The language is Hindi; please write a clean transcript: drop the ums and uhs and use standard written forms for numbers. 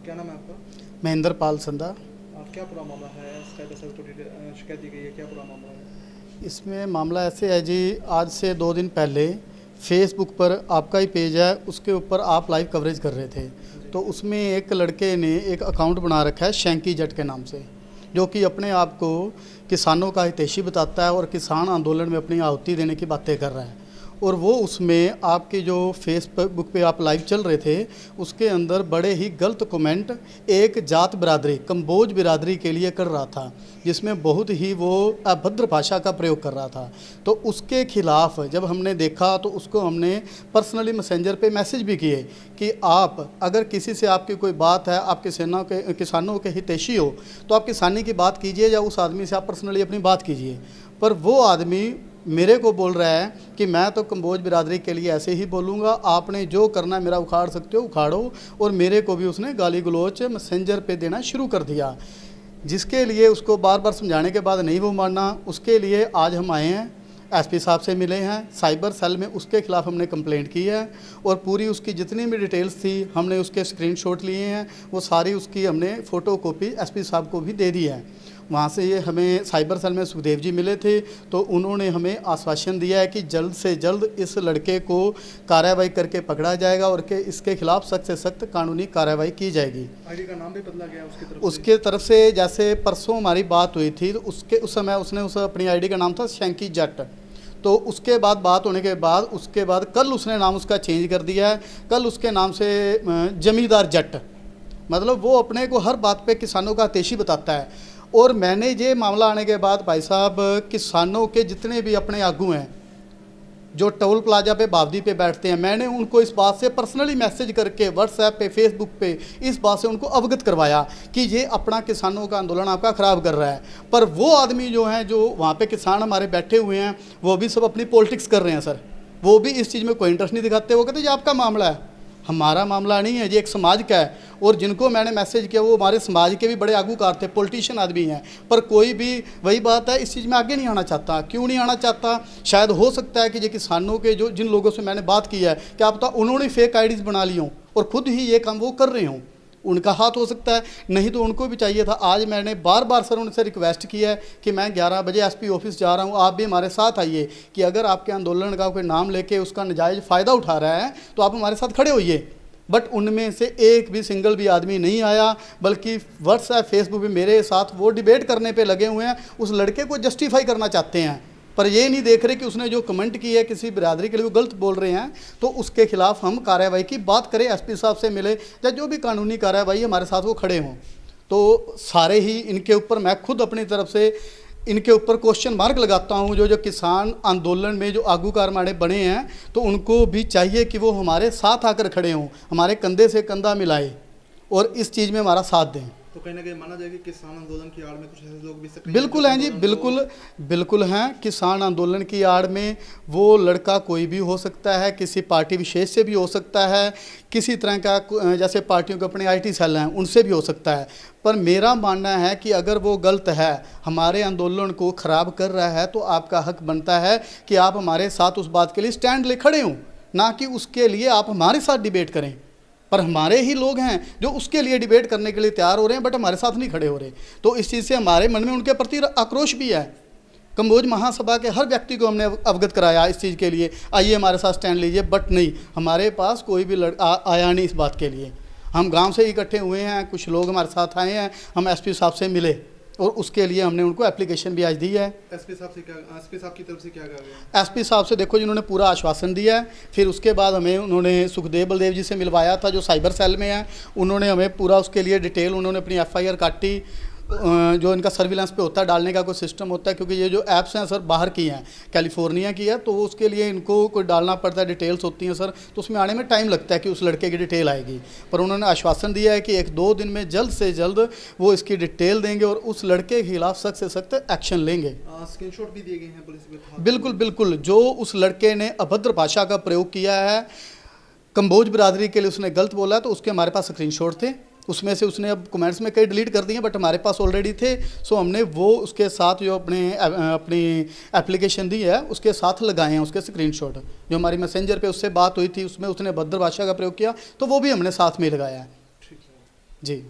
क्या नाम है आपका? महेंद्र पाल संधा। क्या पूरा मामला है? साइबर सेल को शिकायत दी गई है, क्या पूरा मामला है? इसमें मामला ऐसे है जी, आज से 2 दिन पहले फेसबुक पर आपका ही पेज है, उसके ऊपर आप लाइव कवरेज कर रहे थे। तो उसमें एक लड़के ने एक अकाउंट बना रखा है शैंकी जट के नाम से, जो कि अपने आप को किसानों का हितैषी बताता है और किसान आंदोलन में अपनी आहुति देने की बातें कर रहा है। और वो उसमें आपकी जो फेसबुक पे आप लाइव चल रहे थे उसके अंदर बड़े ही गलत कमेंट एक जात बिरादरी कंबोज बिरादरी के लिए कर रहा था, जिसमें बहुत ही वो अभद्र भाषा का प्रयोग कर रहा था। तो उसके खिलाफ जब हमने देखा तो उसको हमने पर्सनली मैसेंजर पे मैसेज भी किए कि आप अगर किसी से आपकी कोई बात है, आप किसानों के हितैषी हो तो आप किसानी की बात कीजिए या उस आदमी से आप पर्सनली अपनी बात कीजिए। पर वो आदमी मेरे को बोल रहा है कि मैं तो कंबोज बिरादरी के लिए ऐसे ही बोलूँगा, आपने जो करना है मेरा उखाड़ सकते हो उखाड़ो। और मेरे को भी उसने गाली गलौच मैसेंजर पे देना शुरू कर दिया, जिसके लिए उसको बार बार समझाने के बाद नहीं वो माना। उसके लिए आज हम आए हैं, एसपी साहब से मिले हैं, साइबर सेल में उसके खिलाफ हमने कंप्लेंट की है और पूरी उसकी जितनी भी डिटेल्स थी हमने उसके स्क्रीनशॉट लिए हैं, वो सारी उसकी हमने फ़ोटो कॉपी एसपी साहब को भी दे दी है। वहाँ से ये हमें साइबर सेल में सुखदेव जी मिले थे, तो उन्होंने हमें आश्वासन दिया है कि जल्द से जल्द इस लड़के को कार्रवाई करके पकड़ा जाएगा और कि इसके खिलाफ सख्त से सख्त कानूनी कार्रवाई की जाएगी। आईडी का नाम भी बदला गया उसके तरफ से जैसे परसों हमारी बात हुई थी तो उस समय उसने अपनी आईडी का नाम था शैंकी जट। तो उसके बाद बात होने के बाद उसके बाद कल उसने नाम उसका चेंज कर दिया है, कल उसके नाम से जमींदार जट। मतलब वो अपने को हर बात पे किसानों का हितैषी बताता है। और मैंने ये मामला आने के बाद भाई साहब किसानों के जितने भी अपने आगू हैं जो टोल प्लाजा पे बावदी पे बैठते हैं, मैंने उनको इस बात से पर्सनली मैसेज करके व्हाट्सएप पे फेसबुक पे इस बात से उनको अवगत करवाया कि ये अपना किसानों का आंदोलन आपका ख़राब कर रहा है। पर वो आदमी जो हैं, जो वहाँ पे किसान हमारे बैठे हुए हैं, वो भी सब अपनी पॉलिटिक्स कर रहे हैं सर। वो भी इस चीज़ में कोई इंटरेस्ट नहीं दिखाते। वो कहते ये आपका मामला है, हमारा मामला नहीं है, ये एक समाज का है। और जिनको मैंने मैसेज किया वो हमारे समाज के भी बड़े आगूकार थे, पॉलिटिशियन आदमी हैं। पर कोई भी वही बात है, इस चीज़ में आगे नहीं आना चाहता। क्यों नहीं आना चाहता? शायद हो सकता है कि ये किसानों के जो जिन लोगों से मैंने बात की है, क्या पता उन्होंने फेक आईडीज़ बना ली हों और ख़ुद ही ये काम वो कर रहे हों, उनका हाथ हो सकता है। नहीं तो उनको भी चाहिए था। आज मैंने बार बार सर उनसे रिक्वेस्ट की है कि मैं 11 बजे एसपी ऑफिस जा रहा हूँ, आप भी हमारे साथ आइए कि अगर आपके आंदोलन का कोई नाम लेके उसका नाजायज़ फ़ायदा उठा रहा है तो आप हमारे साथ खड़े होइए। बट उनमें से एक भी सिंगल भी आदमी नहीं आया, बल्कि व्हाट्सएप फेसबुक पे मेरे साथ वो डिबेट करने पे लगे हुए हैं, उस लड़के को जस्टिफाई करना चाहते हैं। पर ये नहीं देख रहे कि उसने जो कमेंट की है किसी बिरादरी के लिए वो गलत बोल रहे हैं, तो उसके खिलाफ हम कार्रवाई की बात करें, एसपी साहब से मिले या जो भी कानूनी कार्रवाई हमारे साथ वो खड़े हों। तो सारे ही इनके ऊपर मैं खुद अपनी तरफ से इनके ऊपर क्वेश्चन मार्क लगाता हूँ। जो किसान आंदोलन में जो आगूकार हमारे बने हैं, तो उनको भी चाहिए कि वो हमारे साथ आकर खड़े हों, हमारे कंधे से कंधा मिलाए और इस चीज़ में हमारा साथ दें। तो कहीं ना कहीं माना जाएगा कि किसान आंदोलन की आड़ में कुछ ऐसे लोग भी सक्रिय बिल्कुल हैं जी, बिल्कुल हैं। किसान आंदोलन की आड़ में वो लड़का कोई भी हो सकता है, किसी पार्टी विशेष से भी हो सकता है, किसी तरह का जैसे पार्टियों के अपने आईटी सेल हैं उनसे भी हो सकता है। पर मेरा मानना है कि अगर वो गलत है, हमारे आंदोलन को ख़राब कर रहा है, तो आपका हक बनता है कि आप हमारे साथ उस बात के लिए स्टैंड ले खड़े हों, ना कि उसके लिए आप हमारे साथ डिबेट करें। पर हमारे ही लोग हैं जो उसके लिए डिबेट करने के लिए तैयार हो रहे हैं, बट हमारे साथ नहीं खड़े हो रहे। तो इस चीज़ से हमारे मन में उनके प्रति आक्रोश भी है। कंबोज महासभा के हर व्यक्ति को हमने अवगत कराया इस चीज़ के लिए, आइए हमारे साथ स्टैंड लीजिए, बट नहीं, हमारे पास कोई भी आया नहीं इस बात के लिए। हम गांव से इकट्ठे हुए हैं, कुछ लोग हमारे साथ आए हैं, हम एसपी साहब से मिले और उसके लिए हमने उनको एप्लीकेशन भी आज दी है। एसपी साहब की तरफ से क्या कहा गया? एसपी साहब से देखो जिन्होंने पूरा आश्वासन दिया है। फिर उसके बाद हमें उन्होंने सुखदेव बलदेव जी से मिलवाया था जो साइबर सेल में है, उन्होंने हमें पूरा उसके लिए डिटेल, उन्होंने अपनी एफआईआर काटी। जो इनका सर्विलांस पे होता है, डालने का कोई सिस्टम होता है, क्योंकि ये जो ऐप्स हैं सर बाहर की हैं, कैलिफोर्निया की है, तो उसके लिए इनको कोई डालना पड़ता है, डिटेल्स होती हैं सर, तो उसमें आने में टाइम लगता है कि उस लड़के की डिटेल आएगी। पर उन्होंने आश्वासन दिया है कि 1-2 दिन में जल्द से जल्द वो इसकी डिटेल देंगे और उस लड़के के खिलाफ सख्त से सख्त एक्शन लेंगे। स्क्रीनशॉट भी दिए गए हैं पुलिस में? बिल्कुल, जो उस लड़के ने अभद्र भाषा का प्रयोग किया है, कंबोज बिरादरी के लिए उसने गलत बोला, तो उसके हमारे पास स्क्रीनशॉट थे। उसमें से उसने अब कमेंट्स में कई डिलीट कर दिए, बट हमारे पास ऑलरेडी थे। सो हमने वो उसके साथ जो अपनी एप्लीकेशन दी है उसके साथ लगाए हैं उसके स्क्रीनशॉट। जो हमारी मैसेंजर पे उससे बात हुई थी उसमें उसने अभद्र भाषा का प्रयोग किया, तो वो भी हमने साथ में लगाया है। जी।